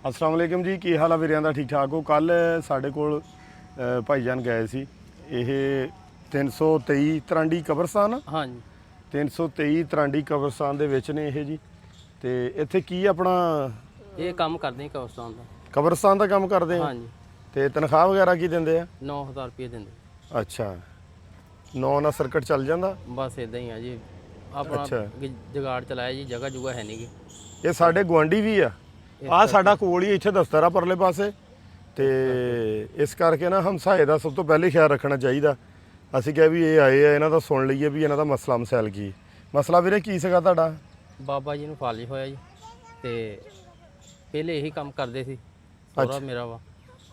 अस्सलाम वालेकुम जी, की हाल है वीरियां दा? ठीक ठाक हो? कल साढ़े कोल भाईजान गए सी। ਇਹ 323 ਤਰਾਂਡੀ ਕਬਰਸਤਾਨ ਆ। ਹਾਂਜੀ 323 ਤਰਾਂਡੀ ਕਬਰਸਤਾਨ ਦੇ ਵਿੱਚ ਨੇ ਇਹ ਜੀ। ਤੇ ਇੱਥੇ ਕੀ ਆਪਣਾ ਇਹ ਕੰਮ ਕਰਦੇ ਹਾਂ ਕਬਰਸਤਾਨ ਦਾ। ਕਬਰਸਤਾਨ ਦਾ ਕੰਮ ਕਰਦੇ ਆ? ਹਾਂਜੀ ਤੇ ਤਨਖਾਹ ਵਗੈਰਾ ਕੀ ਦਿੰਦੇ ਆ? 9000 ਰੁਪਏ ਦਿੰਦੇ। ਅੱਛਾ, 9 ਨਾਲ ਸਰਕਟ ਚੱਲ ਜਾਂਦਾ? ਬਸ ਇਦਾਂ ਹੀ ਆ ਜੀ, ਆਪਣਾ ਜੁਗਾੜ ਚਲਾਇਆ ਜੀ, ਜਗ੍ਹਾ ਜੁਗਾ ਹੈ ਨਹੀਂ ਗੀ। ਇਹ ਸਾਡੇ ਗੁਆਂਢੀ ਵੀ ਆ, ਆ ਸਾਡਾ ਕੋਲ ਹੀ ਇੱਥੇ ਦਫ਼ਤਰ ਆ ਪਰਲੇ ਪਾਸੇ। ਤੇ ਇਸ ਕਰਕੇ ਨਾ ਹਮਸਾਏ ਦਾ ਸਭ ਤੋਂ ਪਹਿਲੇ ਖਿਆਲ ਰੱਖਣਾ ਚਾਹੀਦਾ। ਅਸੀਂ ਕਿਹਾ ਵੀ ਇਹ ਆਏ ਆ, ਇਹਨਾਂ ਦਾ ਸੁਣ ਲਈਏ ਵੀ ਇਹਨਾਂ ਦਾ ਮਸਲਾ ਮਸੈਲ ਕੀ। ਮਸਲਾ ਵੀਰੇ ਕੀ ਸੀਗਾ ਤੁਹਾਡਾ? ਬਾਬਾ ਜੀ ਨੂੰ ਫਾਲੀ ਹੋਇਆ ਜੀ, ਤੇ ਪਹਿਲੇ ਇਹੀ ਕੰਮ ਕਰਦੇ ਸੀ। ਸਹੁਰਾ ਮੇਰਾ ਵਾ,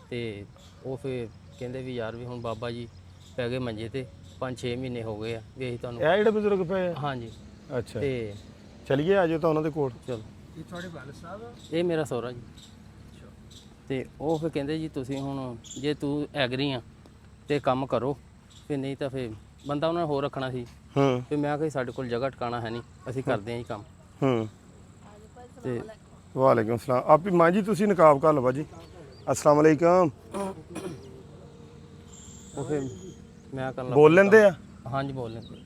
ਤੇ ਉਹ ਫਿਰ ਕਹਿੰਦੇ ਵੀ ਯਾਰ ਵੀ ਹੁਣ ਬਾਬਾ ਜੀ ਪੈ ਗਏ ਮੰਜੇ ਤੇ, 5-6 ਮਹੀਨੇ ਹੋ ਗਏ ਆ ਵੀ ਅਸੀਂ ਤੁਹਾਨੂੰ। ਇਹ ਜਿਹੜੇ ਬਜ਼ੁਰਗ ਪਏ ਆ? ਹਾਂਜੀ। ਅੱਛਾ, ਤੇ ਚਲੀਏ ਆ ਜਾਓ ਤਾਂ ਉਹਨਾਂ ਦੇ ਕੋਲ। ਚਲੋ। ਇਹ ਤੁਹਾਡੇ ਵਾਲਦ ਸਾਹਿਬ? ਇਹ ਮੇਰਾ ਸਹੁਰਾ ਜੀ। ਤੇ ਉਹ ਫਿਰ ਕਹਿੰਦੇ ਜੀ ਤੁਸੀਂ ਹੁਣ ਜੇ ਤੂੰ ਐਗਰੀ ਆ ਤੇ ਕੰਮ ਕਰੋ, ਫਿਰ ਨਹੀਂ ਤਾਂ ਫਿਰ ਬੰਦਾ ਉਹਨਾਂ ਨੇ ਹੋਰ ਰੱਖਣਾ ਸੀ। ਫਿਰ ਮੈਂ ਕਿਹਾ ਸਾਡੇ ਕੋਲ ਜਗ੍ਹਾ ਟਿਕਾਣਾ ਹੈ ਨਹੀਂ, ਅਸੀਂ ਕਰਦੇ ਹਾਂ ਜੀ ਕੰਮ। ਤੇ ਵਾਲੇਕੁਮ ਸਲਾਮ। ਆਪੀ ਮਾਂ ਜੀ ਤੁਸੀਂ ਨਕਾਬ ਕਰ ਲਵਾ ਜੀ। अस्सलाम वालेकुम। ਉਹ ਫਿਰ ਮੈਂ ਕਰਨ ਲੱਗਾ। ਬੋਲ ਲੈਂਦੇ ਆ? ਹਾਂਜੀ ਬੋਲ ਲੈਂਦੇ।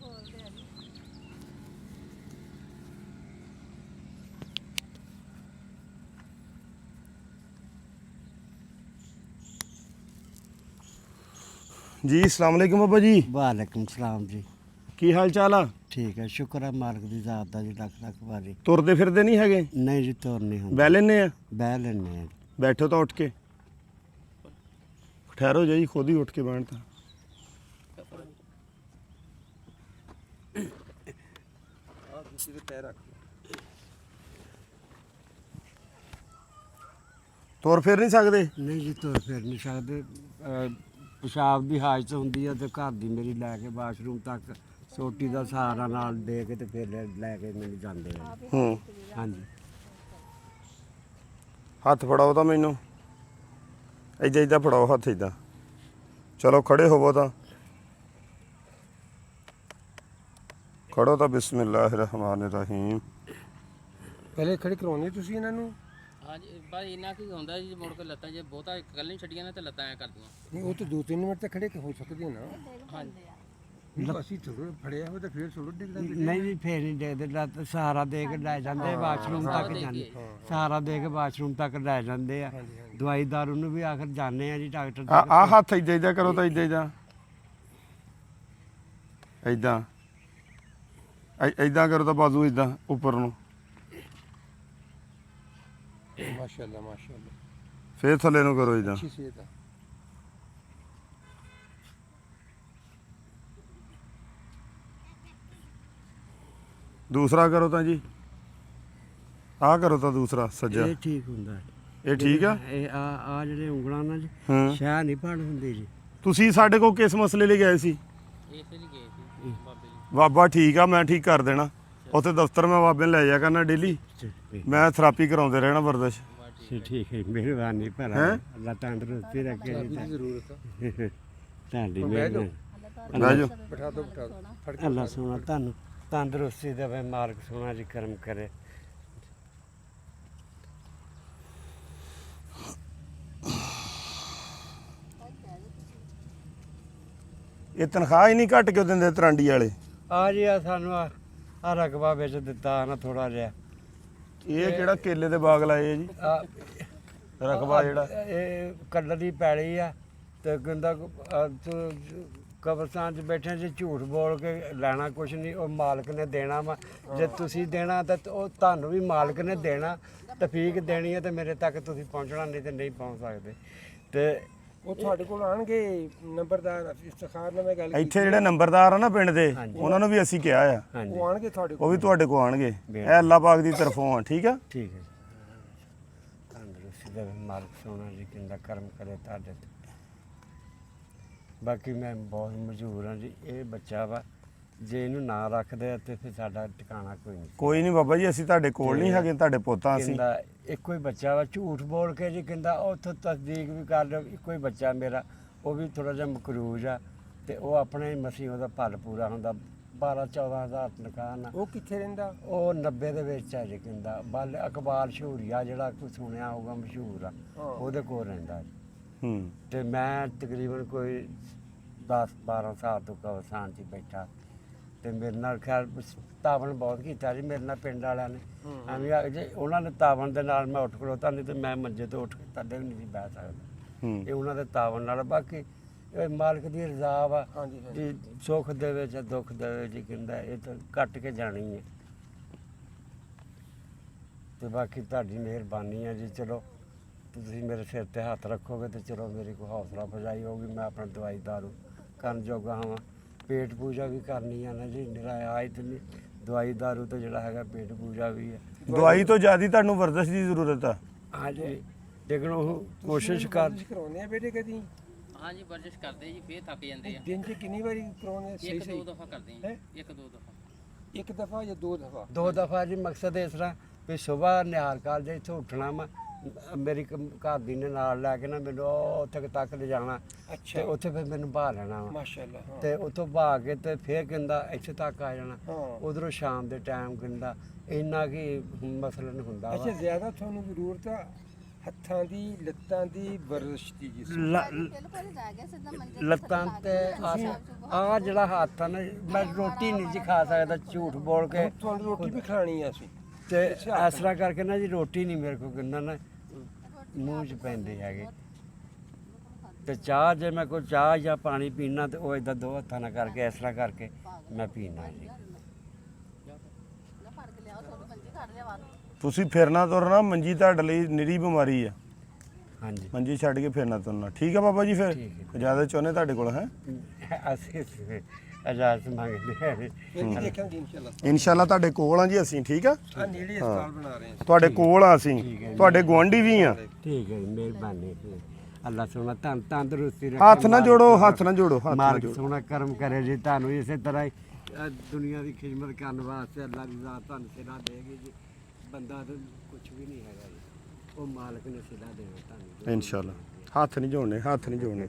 जी अस्सलाम वालेकुम बाबा जी। वालेकुम सलाम जी। ਕੀ ਹਾਲ ਚਾਲ ਆ? ठीक है, शुक्र है मालिक दी ज़ात दा जी, लख लख वारी। ਤੁਰਦੇ ਫਿਰਦੇ ਨਹੀਂ ਹੈਗੇ? नहीं जी तुर नहीं हम ਬਹਿ ਲੈਂਦੇ ਆ? बह लेने हैं। ਬੈਠੋ ਤਾਂ ਉੱਠ ਕੇ। ਠਹਿਰੋ ਜੀ, ਖੁਦ ਹੀ ਉੱਠ ਕੇ ਬੈਠ ਤਾਂ। ਤੁਰ ਫਿਰ ਨਹੀਂ ਸਕਦੇ? नहीं जी तुर फिर नहीं सकते। पेशाब की हाजत होंगी है तो घर की मेरी लैके वाशरूम तक सोटी का सहारा नाल दे के ते फिर लैके मैंने जाते हैं। हाँ जी। ਹੱਥ ਫੜਾਓ ਤਾਂ ਮੈਨੂੰ, ਇੱਦਾਂ ਇੱਦਾਂ ਫੜਾਓ ਹੱਥ ਇੱਦਾਂ। ਚਲੋ ਖੜੇ ਹੋਵੋ ਤਾਂ। ਖੜੋ ਤਾਂ। ਬਿਸਮਿਲ੍ਲਾਹਿਰ ਰਹਿਮਾਨਿਰ ਰਹੀਮ। ਪਹਿਲੇ ਖੜੇ ਕਰਾਉਣੇ ਤੁਸੀਂ ਇਹਨਾਂ ਨੂੰ? ਹਾਂਜੀ ਬਸ ਇੰਨਾ ਕੀ ਹੁੰਦਾ ਜੀ, ਮੁੜ ਕੇ ਲੱਤਾਂ ਜੇ ਬਹੁਤਾ ਇਕੱਲੇ ਨਹੀਂ ਛੱਡੀਆਂ ਨੇ ਤੇ ਲੱਤਾਂ ਐ ਕਰਦੀਆਂ। ਨਹੀਂ ਉਹ ਤਾਂ 2-3 ਮਿੰਟ ਤੱਕ ਖੜੇ ਹੋ ਸਕਦੇ ਨਾ। ਹਾਂਜੀ ਅਸੀਂ ਥੋੜਾ ਫੜਿਆ ਹੋ ਤਾਂ ਫਿਰ ਥੋੜਾ ਡਿੱਗਦਾ। नहीं जी फिर नहीं देखते, लत सहारा दे के लै जाते वाशरूम तक जाने, सहारा दे के वाशरूम तक लै जाते हैं। दवाई दारू ਨੂੰ ਵੀ ਆਖਰ ਜਾਣੇ ਆ ਜੀ ਡਾਕਟਰ ਆ ਹੱਥ ਇੱਦਾਂ ਇੱਦਾਂ ਕਰੋ ਤਾਂ ਇੱਦਾਂ ਇੱਦਾਂ ਇੱਦਾਂ ਇੱਦਾਂ ਕਰੋ ਤਾਂ ਬਾਜ਼ੂ ਇੱਦਾਂ ਉੱਪਰ ਨੂੰ, ਮਾਸ਼ਾਅੱਲਾ ਮਾਸ਼ਾਅੱਲਾ। ਫੇਰ ਥੱਲੇ ਨੂੰ ਕਰੋ ਇੱਦਾਂ। ਅੱਛੀ ਸਿਹਤ ਆ। ਦੂਸਰਾ ਕਰੋ ਤਾਂ ਜੀ, ਆਹ ਕਰੋ ਤਾਂ ਦੂਸਰਾ ਸੱਜਾ। ਇਹ ਠੀਕ ਹੁੰਦਾ ਹੈ। ਇਹ ਠੀਕ ਆ? ਇਹ ਆ ਜਿਹੜੇ ਉਂਗਲਾਂ ਨਾਲ ਜੀ ਹਾਂ। ਸ਼ਾਹ ਨਹੀਂ ਪੜ ਹੁੰਦੀ ਜੀ। ਤੁਸੀਂ ਸਾਡੇ ਕੋਲ ਕਿਸ ਮਸਲੇ ਲਈ ਗਏ ਸੀ? ਇਸੇ ਲਈ ਗਏ ਸੀ ਬਾਬੇ ਜੀ। ਬਾਬਾ ਠੀਕ ਆ, ਮੈਂ ਠੀਕ ਕਰ ਦੇਣਾ। ਉੱਥੇ ਦਫ਼ਤਰ ਮੈਂ ਬਾਬੇ ਨੂੰ ਲੈ ਜਾ ਕਰਨਾ ਡੇਲੀ, ਮੈਂ ਥੈਰੇਪੀ ਕਰਾਉਂਦੇ ਰਹਿਣਾ ਵਰਦਿਸ਼। ਠੀਕ ਹੈ, ਮਿਹਰਬਾਨੀ ਭਰਾ। ਹੈਂ? ਅੱਲਾ ਤੰਦਰੁਸਤੀ ਰੱਖੇ ਜੀ ਜ਼ਰੂਰਤ ਆ। ਤੁਹਾਡੀ ਬਹਿ ਜਾਓ। ਬਿਠਾ ਦਿਓ ਬਿਠਾ ਦਿਓ ਫੜ ਕੇ। ਅੱਲਾ ਸੋਹਣਾ ਤੁਹਾਨੂੰ ਤੰਦਰੁਸਤੀ ਦੇਵੇ, ਮਾਲਕ ਸੋਹਣਾ ਜੀ ਕਰਮ ਕਰੇ। ਇਹ ਤਨਖਾਹ ਹੀ ਨਹੀਂ ਘੱਟ ਕਿਉਂ ਦਿੰਦੇ ਤਰਾਂਡੀ ਵਾਲੇ? ਆ ਜੀ ਆ ਸਾਨੂੰ ਆ ਰਕਬਾ ਵਿੱਚ ਦਿੱਤਾ ਨਾ ਥੋੜਾ ਜਿਹਾ। ਇਹ ਕਿਹੜਾ ਕੇਲੇ ਦੇ ਬਾਗ ਲਾਏ ਆ ਜੀ? ਆ ਰਕਬਾ ਜਿਹੜਾ ਇਹ ਕੱਲ੍ਹ ਦੀ ਪੈਲੀ ਆ ਤੇ ਕਹਿੰਦਾ ਕਬਰਸਤਾਨ 'ਚ ਬੈਠੇ ਜੇ ਝੂਠ ਬੋਲ ਕੇ ਲੈਣਾ ਕੁਛ ਨਹੀਂ, ਉਹ ਮਾਲਕ ਨੇ ਦੇਣਾ ਵਾ। ਜੇ ਤੁਸੀਂ ਦੇਣਾ ਤਾਂ ਉਹ ਤੁਹਾਨੂੰ ਵੀ ਮਾਲਕ ਨੇ ਦੇਣਾ, ਤਫੀਕ ਦੇਣੀ ਹੈ ਤੇ ਮੇਰੇ ਤੱਕ ਤੁਸੀਂ ਪਹੁੰਚਣਾ, ਨਹੀਂ ਤੇ ਨਹੀਂ ਪਹੁੰਚ ਸਕਦੇ। ਤੇ ਉਹ ਤੁਹਾਡੇ ਕੋਲ ਆਣਗੇ ਨੰਬਰਦਾਰ, ਇਫਤਖਾਰ ਨਾਲ ਮੈਂ ਗੱਲ ਕੀਤੀ। ਇੱਥੇ ਜਿਹੜੇ ਨੰਬਰਦਾਰ ਆ ਨਾ ਪਿੰਡ ਦੇ, ਉਹਨਾਂ ਨੂੰ ਵੀ ਅਸੀਂ ਕਿਹਾ ਆ, ਹਾਂਜੀ ਉਹ ਆਣਗੇ ਤੁਹਾਡੇ ਉਹ ਕੋਲ। ਵੀ ਤੁਹਾਡੇ ਕੋਲ ਆਣਗੇ। ਇਹ ਅੱਲਾਹ ਪਾਕ ਦੀ ਤਰਫੋਂ ਆ, ਠੀਕ ਆ? ਠੀਕ ਹੈ। ਤੰਦਰੁਸਤੀ ਦੇਵੇ ਮਾਲਕ ਸੋਹਣਾ ਜੀ, ਕਹਿੰਦਾ ਕਰਮ ਕਰੇ ਤੁਹਾਡੇ ਤੇ। ਬਾਕੀ ਮੈਂ ਬਹੁਤ ਮਜਬੂਰ ਹਾਂ ਜੀ। ਇਹ ਬੱਚਾ ਵਾ, ਜੇ ਇਹਨੂੰ ਨਾ ਰੱਖਦੇ ਤੇ ਫਿਰ ਸਾਡਾ ਟਿਕਾਣਾ ਕੋਈ ਨਹੀਂ। ਕੋਈ ਨਹੀਂ ਬਾਬਾ ਜੀ, ਅਸੀਂ ਤੁਹਾਡੇ ਕੋਲ ਨਹੀਂ ਹੈਗੇ, ਤੁਹਾਡੇ ਪੁੱਤਾਂ ਅਸੀਂ। ਕਹਿੰਦਾ ਇੱਕੋ ਹੀ ਬੱਚਾ ਵਾ, ਝੂਠ ਬੋਲ ਕੇ ਜੀ ਕਹਿੰਦਾ ਉੱਥੋਂ ਤਸਦੀਕ ਵੀ ਕਰ ਲਓ, ਇੱਕੋ ਹੀ ਬੱਚਾ ਮੇਰਾ, ਉਹ ਵੀ ਥੋੜਾ ਜਿਹਾ ਮਕਰੂਜ ਆ ਤੇ ਉਹ ਆਪਣੇ ਹੀ ਮਸੀਹ ਉਹਦਾ ਭਲ ਪੂਰਾ ਹੁੰਦਾ। 12-14 ਹਜ਼ਾਰ ਤਨਖਾਹ ਨਾ। ਉਹ ਕਿੱਥੇ ਰਹਿੰਦਾ? ਉਹ 90 ਦੇ ਵਿੱਚ ਹੈ ਜੀ ਕਹਿੰਦਾ ਬਲ ਇਕਬਾਲ ਸ਼ਹੂਰੀਆ ਜਿਹੜਾ ਕੋਈ ਸੁਣਿਆ ਹੋਊਗਾ ਮਸ਼ਹੂਰ ਆ, ਉਹਦੇ ਕੋਲ ਰਹਿੰਦਾ ਜੀ। ਹੂੰ ਤੇ ਮੈਂ ਤਕਰੀਬਨ ਕੋਈ 10-12 ਸਾਲ ਤੋਂ ਕਬਰਸਤਾਨ 'ਚ ਹੀ ਬੈਠਾ ਤੇ ਮੇਰੇ ਨਾਲ ਖੈਰ ਤਾਵਨ ਬਹੁਤ ਕੀਤਾ ਜੀ ਮੇਰੇ ਨਾਲ ਪਿੰਡ ਵਾਲਿਆਂ ਨੇ। ਐਵੇਂ ਆ ਜੇ ਉਹਨਾਂ ਨੇ ਤਾਵਨ ਦੇ ਨਾਲ ਮੈਂ ਉੱਠ ਖਲੋਤਾ, ਨਹੀਂ ਤੇ ਮੈਂ ਮੰਜੇ ਤੋਂ ਉੱਠ ਕੇ ਤੱਦੇ ਵੀ ਨਹੀਂ ਸੀ ਬਹਿ ਸਕਦਾ। ਹੂੰ ਇਹ ਉਹਨਾਂ ਦੇ ਤਾਵਨ ਨਾਲ। ਬਾਕੀ ਇਹ ਮਾਲਕ ਦੀ ਰਜ਼ਾ ਵਾ ਹਾਂਜੀ ਜੀ, ਸੁੱਖ ਦੇਵੇ ਜਾਂ ਦੁੱਖ ਦੇਵੇ ਜੀ, ਕਹਿੰਦਾ ਇਹ ਤਾਂ ਕੱਟ ਕੇ ਜਾਣੀ ਹੈ। ਤੇ ਬਾਕੀ ਤੁਹਾਡੀ ਮਿਹਰਬਾਨੀ ਹੈ ਜੀ। ਚਲੋ ਤੁਸੀਂ ਮੇਰੇ ਸਿਰ ਤੇ ਹੱਥ ਰੱਖੋਗੇ ਤੇ ਚਲੋ ਮੇਰੀ ਕੋਈ ਹੌਸਲਾ ਅਫਜ਼ਾਈ ਹੋਊਗੀ, ਮੈਂ ਆਪਣਾ ਦਵਾਈ ਦਾਰੂ ਕਰਨ ਜੋਗਾ ਹਾਂ। ਪੇਟ ਪੂਜਾ ਵੀ ਕਰਨੀ ਆ ਨਾ ਜੀ, ਮੇਰਾ ਆਜ ਤੇ ਨਹੀਂ ਦਵਾਈ ਦਾਰੂ ਤਾਂ ਜਿਹੜਾ ਹੈਗਾ ਪੇਟ ਪੂਜਾ ਵੀ ਹੈ। ਦਵਾਈ ਤੋਂ ਜ਼ਿਆਦਾ ਤੁਹਾਨੂੰ ਵਰਜ਼ਿਸ਼ ਦੀ ਜ਼ਰੂਰਤ ਆ। ਹਾਂਜੀ ਲੇਕਿਨ ਉਹ ਕੋਸ਼ਿਸ਼ ਕਰ ਕਰਾਉਂਦੇ ਆ ਬੇਟੇ ਕਦੀ? ਹਾਂਜੀ ਵਰਜਿਸ਼ ਕਰਦੇ ਜੀ, ਫੇਰ ਥੱਕ ਜਾਂਦੇ ਆ। ਦਿਨ 'ਚ ਕਿੰਨੀ ਵਾਰੀ ਕਰਾਉਂਦੇ? ਸਹੀ ਇੱਕ ਦੋ ਸਹੀ ਦਫਾ ਕਰਦੇ ਆ ਹੈਂ? ਜੀ, ਇੱਕ ਦੋ ਦਫਾ। ਇੱਕ ਦਫਾ ਜਾਂ ਦੋ ਦਫਾ? 2 ਦਫਾ ਜੀ। ਮਕਸਦ ਇਸ ਤਰ੍ਹਾਂ ਵੀ ਸਵੇਰ ਨਿਹਾਲ ਕਾਲਜ ਇੱਥੋਂ ਉੱਠਣਾ ਮੈਂ, ਮੇਰੀ ਘਰ ਦੀ ਨੇ ਨਾਲ ਲੈ ਕੇ ਨਾ ਮੈਨੂੰ ਉਹ ਉੱਥੇ ਤੱਕ ਲਿਜਾਣਾ ਤੇ ਅੱਛਾ ਉੱਥੇ ਫਿਰ ਮੈਨੂੰ ਬਾਹ ਲੈਣਾ ਵਾ ਮਾਸ਼ਾਅੱਲਾ। ਹਾਂ ਤੇ ਉੱਥੋਂ ਬਾਹ ਕੇ ਤੇ ਫਿਰ ਕਹਿੰਦਾ ਇੱਥੇ ਤੱਕ ਆ ਜਾਣਾ। ਹਾਂ ਉਧਰੋਂ ਸ਼ਾਮ ਦੇ ਟਾਈਮ ਕਹਿੰਦਾ ਇੰਨਾ ਕੀ ਮਸਲਨ ਹੁੰਦਾ ਅੱਛਾ, ਵਾ। ਜ਼ਿਆਦਾ ਤੁਹਾਨੂੰ ਜ਼ਰੂਰਤ ਆ ਹੱਥਾਂ ਦੀ ਲੱਤਾਂ ਦੀ ਵਰਜ਼ਿਸ਼ ਦੀ ਜਿਸ ਲੱਤਾਂ ਤੇ ਆ ਜਿਹੜਾ ਹੱਥ ਆ ਨਾ, ਮੈਂ ਰੋਟੀ ਨਹੀਂ ਜੀ ਖਾ ਸਕਦਾ ਝੂਠ ਬੋਲ ਕੇ। ਤੁਹਾਨੂੰ ਰੋਟੀ ਵੀ ਖਾਣੀ ਆ ਅਸੀਂ ਤੇ ਇਸ ਤਰ੍ਹਾਂ ਕਰਕੇ ਨਾ ਜੀ ਰੋਟੀ ਨਹੀਂ ਮੇਰੇ ਕੋਲ ਕਿੰਨਾ ਨਾ ਮੂੰਹ 'ਚ ਪੈਂਦੇ ਹੈਗੇ। ਤੇ ਚਾਹ ਜੇ ਮੈਂ ਕੋਈ ਚਾਹ ਜਾਂ ਪਾਣੀ ਪੀਣਾ ਤੇ ਉਹ ਇਦਾਂ 2 ਹੱਥਾਂ ਨਾਲ ਕਰਕੇ ਇਸ ਤਰ੍ਹਾਂ ਕਰਕੇ ਮੈਂ ਪੀਣਾ ਜੀ। ਤੁਸੀਂ ਫਿਰਨਾ ਤੁਰਨਾ, ਮੰਜੀ ਤੁਹਾਡੇ ਲਈ ਨਿਰੀ ਬਿਮਾਰੀ ਆ। ਹਾਂਜੀ ਮੰਜੀ ਛੱਡ ਕੇ ਫਿਰਨਾ ਤੁਰਨਾ। ਠੀਕ ਆ ਬਾਬਾ ਜੀ, ਫਿਰ ਠੀਕ ਇਜਾਜ਼ਤ ਚਾਹੁੰਦੇ ਤੁਹਾਡੇ ਕੋਲ ਹੈ। ਅਸੀਂ ਇਜਾਜ਼ਤ ਮੰਗਦੇ ਹਾਂ ਜੀ। ਫਿਰ ਵੀ ਦੇਖਾਂਗੇ ਇਨਸ਼ਾਅੱਲਾ। ਇਨਸ਼ਾਅੱਲਾ ਤੁਹਾਡੇ ਕੋਲ ਆ ਜੀ ਅਸੀਂ। ਠੀਕ ਆ, ਆ ਨੇੜੇ ਹਸਪਤਾਲ ਬਣਾ ਰਹੇ ਹਾਂ। ਤੁਹਾਡੇ ਕੋਲ ਆ ਅਸੀਂ, ਤੁਹਾਡੇ ਗੁਆਂਢੀ ਵੀ ਆ। ਠੀਕ ਹੈ ਜੀ, ਮਿਹਰਬਾਨੀ। ਅੱਲਾ ਸੋਹਣਾ ਤੰਦਰੁਸਤੀ ਰੱਖੇ। ਹੱਥ ਨਾ ਜੋੜੋ, ਹੱਥ ਨਾ ਜੋੜੋ, ਹੱਥ ਨਾ ਮਾਲਕ ਜੋੜੋ। ਸੋਹਣਾ ਕਰਮ ਕਰੇ ਜੀ ਤੁਹਾਨੂੰ ਇਸੇ ਤਰ੍ਹਾਂ ਹੀ ਦੁਨੀਆ ਦੀ ਖਿਦਮਤ ਕਰਨ ਵਾਸਤੇ ਅੱਲਾ ਦੀ ਜ਼ਾਤ ਤੁਹਾਨੂੰ ਸਿਲਾ ਦੇਗੀ ਜੀ। ਬੰਦਾ ਤਾਂ ਕੁਝ ਵੀ ਨਹੀਂ ਹੈਗਾ ਜੀ, ਉਹ ਮਾਲਕ ਨੇ ਸਿਲਾ ਦੇਣਾ ਤੁਹਾਨੂੰ। ਇਨਸ਼ਾਅੱਲਾ ਹੱਥ ਨਹੀਂ ਜੋੜਨੇ, ਹੱਥ ਨਹੀਂ ਜੋੜਨੇ।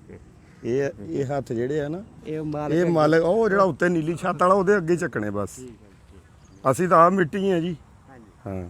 ਇਹ ਹੱਥ ਜਿਹੜੇ ਆ ਨਾ, ਇਹ ਇਹ ਮਾਲਕ ਉਹ ਜਿਹੜਾ ਉੱਤੇ ਨੀਲੀ ਛੱਤ ਵਾਲਾ ਉਹਦੇ ਅੱਗੇ ਚੱਕਣੇ ਬਸ। ਅਸੀਂ ਤਾਂ ਆ ਮਿੱਟੀ ਆ ਜੀ। ਹਾਂਜੀ ਹਾਂ